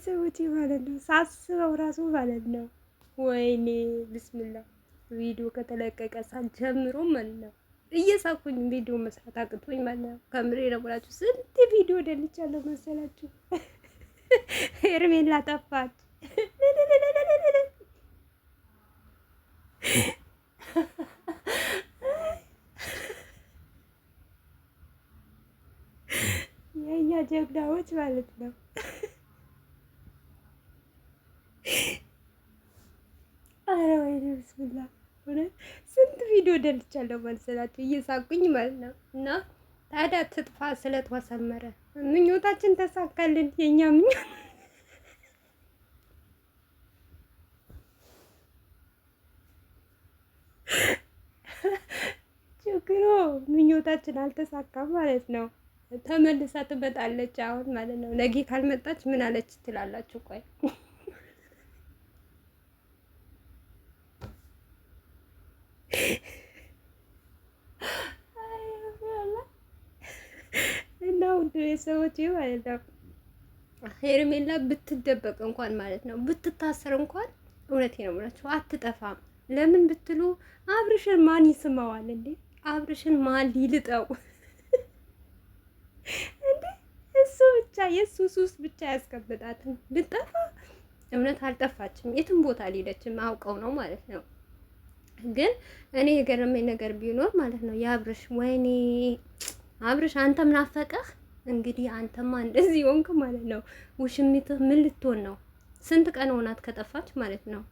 ቤተሰቦቼ ማለት ነው ሳስበው ራሱ ማለት ነው። ወይኔ ብስምላ ቪዲዮ ከተለቀቀ ሳልጀምሮ ማለት ነው እየሳኩኝ ቪዲዮ መስራት አቅቶኝ ማለት ነው። ከምሬ ነው ብላችሁ ስንት ቪዲዮ ደልቻለሁ መሰላችሁ። ሄርሜላ ጠፋች። የእኛ ጀግናዎች ማለት ነው። አረ ወይኔ ብስምላ ስንት ቪዲዮ ደልቻለሁ መሰላችሁ እየሳቁኝ ማለት ነው። እና ታዲያ ትጥፋ ስለቷ ሰመረ፣ ምኞታችን ተሳካልን። የኛ ምኞት ችግሩ ምኞታችን አልተሳካም ማለት ነው። ተመልሳ ትመጣለች አሁን ማለት ነው። ነገ ካልመጣች ምን አለች ትላላችሁ? ቆይ እና ውድ ሰዎች ማለት ነው ሄርሜላ ብትደበቅ እንኳን ማለት ነው ብትታሰር እንኳን እውነቴ ነው ብላችሁ አትጠፋም። ለምን ብትሉ አብርሽን ማን ይስማዋል እንዴ? አብርሽን ማን ሊልጠው እንዴ? እሱ ብቻ የእሱ ሱስ ብቻ ያስቀብጣትም። ብትጠፋ እውነት አልጠፋችም፣ የትም ቦታ አልሄደችም። አውቀው ነው ማለት ነው። ግን እኔ የገረመኝ ነገር ቢኖር ማለት ነው የአብርሽ ወይኔ አብርሽ አንተም ናፈቀህ እንግዲህ አንተማ እንደዚህ ሆንክ ማለት ነው። ውሽሚትህ ምን ልትሆን ነው? ስንት ቀን ሆናት ከጠፋች ማለት ነው።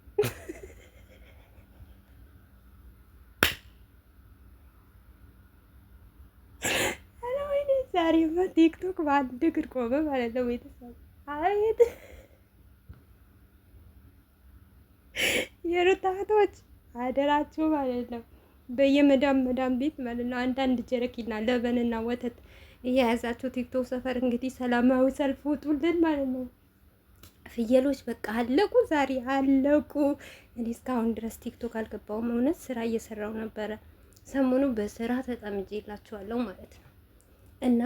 ዛሬማ ቲክቶክ በአንድ እግር ቆመ ማለት ነው። ቤተሰብ አቤት የሩታ እህቶች አደራችሁ ማለት ነው። በየመዳም ቤት ማለት ነው አንዳንድ ጀረኪና ለበንና ወተት እየያዛችሁ ቲክቶክ ሰፈር እንግዲህ ሰላማዊ ሰልፍ ውጡልን ማለት ነው። ፍየሎች በቃ አለቁ፣ ዛሬ አለቁ። እኔ እስካሁን ድረስ ቲክቶክ አልገባውም። እውነት ስራ እየሰራው ነበረ። ሰሞኑ በስራ ተጠምጄ የላችኋለሁ ማለት ነው። እና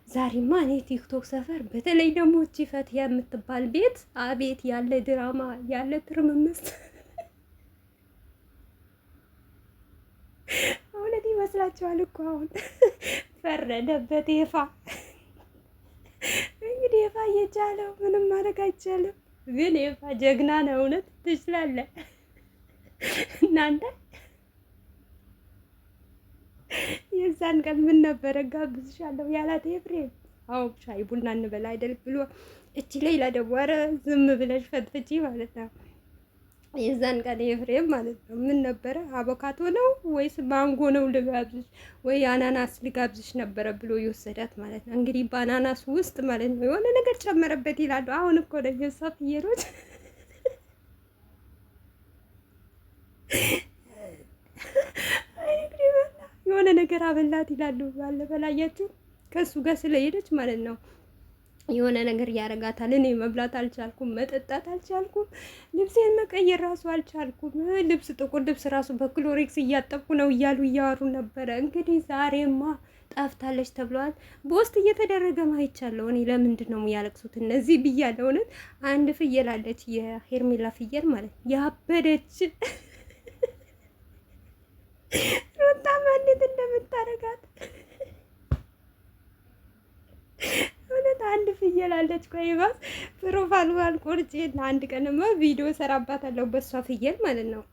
ዛሬማ እኔ ቲክቶክ ሰፈር በተለይ ደግሞ እቺ ፈትያ የምትባል ቤት አቤት ያለ ድራማ ያለ ትርምምስ እውነት ይመስላችኋል እኮ አሁን ፈረደበት ይፋ። እንግዲህ ይፋ እየቻለው ምንም ማድረግ አይቻልም። ግን ይፋ ጀግና ነው። እውነት ትችላለህ እናንተ። የዛን ቀን ምን ነበረ ጋብዝሻለሁ ያላት ኤፍሬም? አዎ ሻይ ቡና እንበላ አይደል ብሎ እቺ ሌላ ደግሞ ኧረ ዝም ብለሽ ፈትፍጪ ማለት ነው። የዛን ቀን ኤፍሬም ማለት ነው ምን ነበረ አቮካዶ ነው ወይስ ማንጎ ነው ልጋብዝሽ ወይ አናናስ ልጋብዝሽ ነበረ ብሎ ይወሰዳት ማለት ነው። እንግዲህ በአናናስ ውስጥ ማለት ነው የሆነ ነገር ጨመረበት ይላሉ። አሁን እኮ ነው የሰፍ ፍየሎች የሆነ ነገር አበላት ይላሉ። ባለበላያችሁ ከሱ ጋር ስለሄደች ማለት ነው የሆነ ነገር ያረጋታል። እኔ መብላት አልቻልኩም፣ መጠጣት አልቻልኩም፣ ልብሴን መቀየር ራሱ አልቻልኩም። ልብስ ጥቁር ልብስ ራሱ በክሎሪክስ እያጠብኩ ነው እያሉ እያወሩ ነበረ። እንግዲህ ዛሬማ ጠፍታለች ተብሏል። በውስጥ እየተደረገ ማይቻለሁ። እኔ ለምንድን ነው ያለቅሱት እነዚህ ብያለሁ። እውነት አንድ ፍየል አለች፣ የሄርሜላ ፍየል ማለት ያበደች ሩታ ማንት እንደምታረጋት እውነት አንድ ፍየል አለች። ቆይ ባስ ፕሮፋይሏን ቆርጬ አንድ ቀንማ ቪዲዮ ሰራባታለሁ በሷ ፍየል ማለት ነው።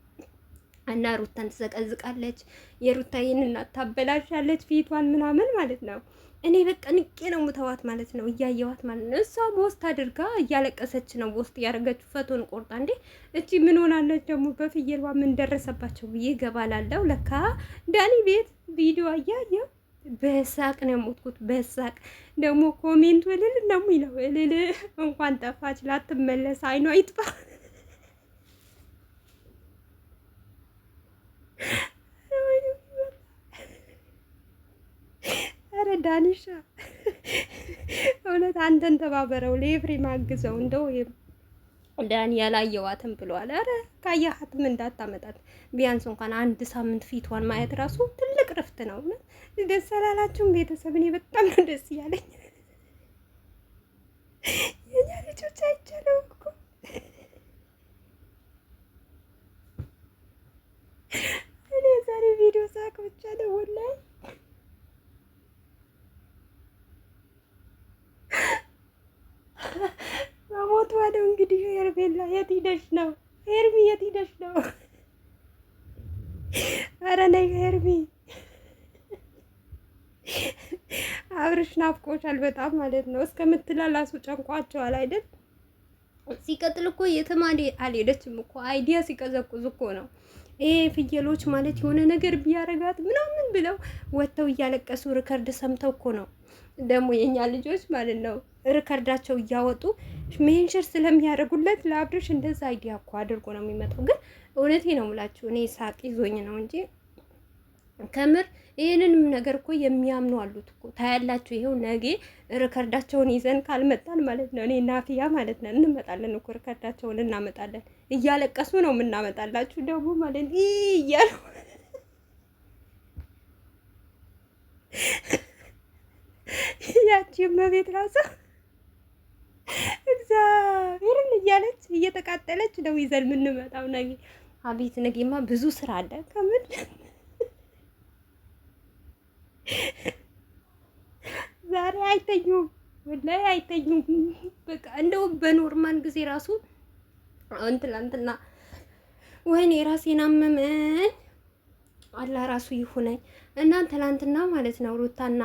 እና ሩታን ትዘቀዝቃለች፣ የሩታዬን እናት ታበላሻለች ፊቷን ምናምን ማለት ነው። እኔ በቃ ንቄ ነው ምተዋት ማለት ነው፣ እያየዋት ማለት ነው። እሷ በውስጥ አድርጋ እያለቀሰች ነው በውስጥ ያደረገችው ፈቶን ቆርጣ። እንዴ እቺ ምን ሆናለች ደግሞ? በፍየልዋ ምን ደረሰባቸው ብዬ ገባላለሁ። ለካ ዳኒ ቤት ቪዲዮ አያየው በሳቅ ነው የሞትኩት። በሳቅ ደግሞ ኮሜንቱ እልል ነው የሚለው እልል። እንኳን ጠፋች ላትመለስ አይኗ ይጥፋ። ኧረ ዳኒሻ እውነት አንተን ተባበረው፣ ለኤፍሬም አግዘው። እንደው ዳኒ ያላየዋትም ብለዋል። ኧረ ካያሃትም እንዳታመጣት ቢያንስ እንኳን አንድ ሳምንት ፊቷን ማየት ራሱ ትልቅ ረፍት ነው። ደስ አላላችሁም ቤተሰብ? እኔ በጣም ነው ደስ እያለኝ። የኛ ልጆች አይቻለው መሞቷ ነው እንግዲህ። ሄርሜላ የት ሂደሽ ነው? ሄርሚ የት ሂደሽ ነው? ኧረ ነይ ሄርሚ። አብርሽ ናፍቆሻል በጣም ማለት ነው። እስከምትላላሱ ጨንቋቸዋል አይደል? ሲቀጥል እኮ የትም አልሄደችም እኮ አይዲያ ሲቀዘቁዝ እኮ ነው። ይሄ ፍየሎች ማለት የሆነ ነገር ቢያረጋት ምናምን ብለው ወጥተው እያለቀሱ ሪከርድ ሰምተው እኮ ነው። ደግሞ የኛ ልጆች ማለት ነው ሪከርዳቸው እያወጡ ሜንሽር ስለሚያደርጉለት ለአብርሽ እንደዛ አይዲያ እኮ አድርጎ ነው የሚመጣው። ግን እውነቴ ነው የምላችሁ እኔ ሳቅ ይዞኝ ነው እንጂ ከምር ይህንንም ነገር እኮ የሚያምኑ አሉት እኮ ታያላችሁ። ይሄው ነገ ሪከርዳቸውን ይዘን ካልመጣን ማለት ነው እኔ ናፊያ ማለት ነው እንመጣለን እኮ ሪከርዳቸውን እናመጣለን። እያለቀሱ ነው የምናመጣላችሁ ደግሞ ማለት እያሉ ያቺ መቤት ራሱ እግዚአብሔርን እያለች እየተቃጠለች ነው ይዘን የምንመጣው ነገ። አቤት ነገማ ብዙ ስራ አለ ከምን ዛሬ አይተኙም፣ ወላሂ አይተኙም። በቃ እንደው በኖርማል ጊዜ ራሱ አሁን ትላንትና ወይኔ ራሴን አመመኝ አላ ራሱ ይሁነኝ እና ትላንትና ማለት ነው ሩታና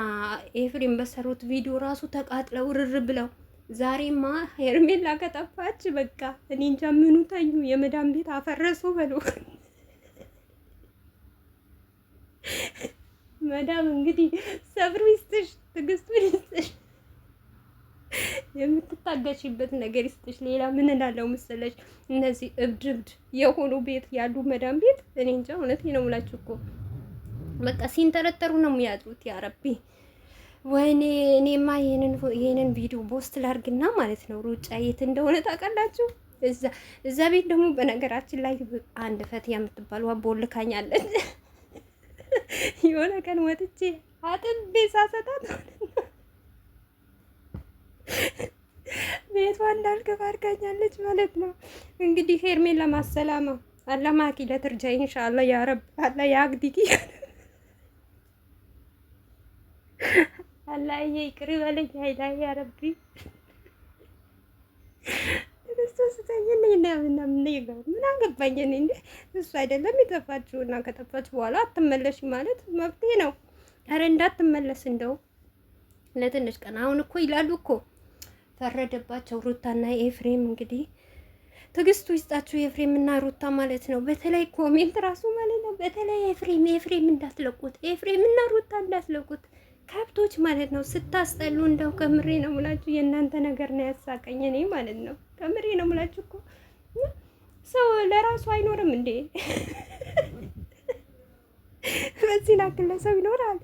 ኤፍሬም በሰሩት ቪዲዮ ራሱ ተቃጥለው ርር ብለው ዛሬማ ሄርሜላ ከጠፋች በቃ እኔ እንጃ ምኑ ተኙ። የመዳም ቤት አፈረሱ በሉ። መዳም እንግዲህ ሰብሩ ይስጥሽ፣ ትዕግስቱን ይስጥሽ፣ የምትታገሽበት ነገር ይስጥሽ። ሌላ ምን እላለሁ መሰለሽ? እነዚህ እብድ የሆኑ ቤት ያሉ መዳም ቤት እኔ እንጃ። እውነቴ ነው የምላችሁ እኮ በቃ ሲንጠረጠሩ ነው የሚያድሩት። ያ ረቢ ወይኔ! እኔማ ይሄንን ቪዲዮ ፖስት ላርግና ማለት ነው ሩጫ የት እንደሆነ ታውቃላችሁ? እዛ ቤት ደግሞ በነገራችን ላይ አንድ ፈትያ የምትባል ቦልካኛለች። የሆነ ቀን ወጥቼ አጥቤ ሳሰጣት ቤቷ እንዳልገባ አድርጋኛለች ማለት ነው። እንግዲህ ሄርሜላ ማሰላማ አላማኪ ለትርጃ ኢንሻአላህ ያ ረብ አላ ያግዲኪ አላህ ይቅር በለኝ አይዳ ያ ረቢ ክርስቶስ ተኝነ ምን አገባኝ እኔ እንዴ? እሱ አይደለም የጠፋችው እና ከጠፋች በኋላ አትመለሽ ማለት መብቴ ነው። አረ እንዳትመለስ እንደው ለትንሽ ቀን አሁን እኮ ይላሉ እኮ ፈረደባቸው ሩታና ኤፍሬም። እንግዲህ ትዕግስቱ ይስጣችሁ ኤፍሬም እና ሩታ ማለት ነው። በተለይ ኮሜንት ራሱ ማለት ነው በተለይ ኤፍሬም እንዳትለቁት፣ ኤፍሬም እና ሩታ እንዳትለቁት ከብቶች ማለት ነው። ስታስጠሉ እንደው ከምሬ ነው ሙላችሁ። የእናንተ ነገር ነው ያሳቀኝ እኔ ማለት ነው። ከምሬ ነው ሙላችሁ እኮ ሰው ለራሱ አይኖርም እንዴ? በዚህ ናክል ለሰው ይኖራል።